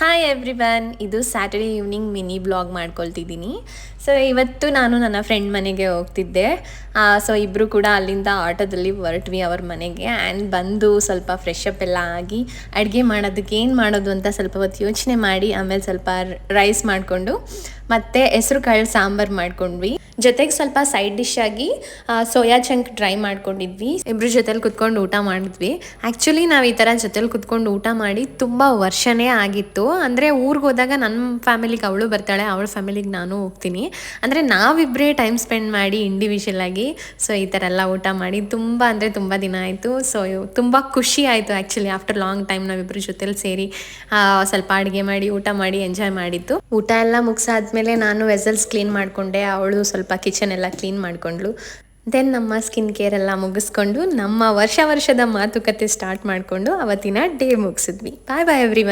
Hi everyone, ಇದು Saturday evening mini blog ಮಾಡ್ಕೊಳ್ತಿದ್ದೀನಿ. So ಇವತ್ತು ನಾನು ನನ್ನ ಫ್ರೆಂಡ್ ಮನೆಗೆ ಹೋಗ್ತಿದ್ದೆ. ಸೊ ಇಬ್ಬರು ಕೂಡ ಅಲ್ಲಿಂದ ಆಟೋದಲ್ಲಿ ಹೊರಟ್ವಿ ಅವ್ರ ಮನೆಗೆ. ಆ್ಯಂಡ್ ಬಂದು ಸ್ವಲ್ಪ ಫ್ರೆಶ್ ಅಪ್ ಎಲ್ಲ ಆಗಿ ಅಡುಗೆ ಮಾಡೋದಕ್ಕೆ ಏನು ಮಾಡೋದು ಅಂತ ಸ್ವಲ್ಪ ಹೊತ್ತು ಯೋಚನೆ ಮಾಡಿ ಆಮೇಲೆ ಸ್ವಲ್ಪ ರೈಸ್ ಮಾಡಿಕೊಂಡು ಮತ್ತು ಹೆಸ್ರು ಕಾಳು ಸಾಂಬಾರು ಮಾಡ್ಕೊಂಡ್ವಿ. ಜೊತೆಗೆ ಸ್ವಲ್ಪ ಸೈಡ್ ಡಿಶ್ ಆಗಿ ಸೋಯಾ ಚಂಕ್ ಡ್ರೈ ಮಾಡ್ಕೊಂಡಿದ್ವಿ. ಇಬ್ಬರು ಜೊತೆಲಿ ಕುತ್ಕೊಂಡು ಊಟ ಮಾಡಿದ್ವಿ. ಆ್ಯಕ್ಚುಲಿ ನಾವು ಈ ಥರ ಜೊತೆಲಿ ಕುತ್ಕೊಂಡು ಊಟ ಮಾಡಿ ತುಂಬ ವರ್ಷನೇ ಆಗಿತ್ತು. ಅಂದರೆ ಊರಿಗೆ ಹೋದಾಗ ನನ್ನ ಫ್ಯಾಮಿಲಿಗೆ ಅವಳು ಬರ್ತಾಳೆ, ಅವಳ ಫ್ಯಾಮಿಲಿಗೆ ನಾನು ಹೋಗ್ತೀನಿ. ಅಂದರೆ ನಾವಿಬ್ಬರೇ ಟೈಮ್ ಸ್ಪೆಂಡ್ ಮಾಡಿ ಇಂಡಿವಿಜುವಲ್ ಆಗಿ ಸೊ ಈ ಥರ ಎಲ್ಲ ಊಟ ಮಾಡಿ ತುಂಬ ದಿನ ಆಯಿತು. ಸೊ ತುಂಬ ಖುಷಿ ಆಯಿತು ಆ್ಯಕ್ಚುಲಿ. ಆಫ್ಟರ್ ಲಾಂಗ್ ಟೈಮ್ ನಾವಿಬ್ಬರ ಜೊತೆಲಿ ಸೇರಿ ಸ್ವಲ್ಪ ಅಡುಗೆ ಮಾಡಿ ಊಟ ಮಾಡಿ ಎಂಜಾಯ್ ಮಾಡಿದ್ದು. ಊಟ ಎಲ್ಲ ಮುಗಿಸಾದ್ಮೇಲೆ ನಾನು ವೆಸಲ್ಸ್ ಕ್ಲೀನ್ ಮಾಡಿಕೊಂಡೆ, ಅವಳು ಸ್ವಲ್ಪ ಕಿಚನ್ ಎಲ್ಲ ಕ್ಲೀನ್ ಮಾಡಿಕೊಂಡ್ಳು. ದೆನ್ ನಮ್ಮ ಸ್ಕಿನ್ ಕೇರ್ ಎಲ್ಲ ಮುಗಿಸ್ಕೊಂಡು ನಮ್ಮ ವರ್ಷದ ಮಾತುಕತೆ ಸ್ಟಾರ್ಟ್ ಮಾಡಿಕೊಂಡು ಅವತ್ತಿನ ಡೇ ಮುಗಿಸಿದ್ವಿ. ಬಾಯ್ ಬಾಯ್ ಎವ್ರಿವನ್.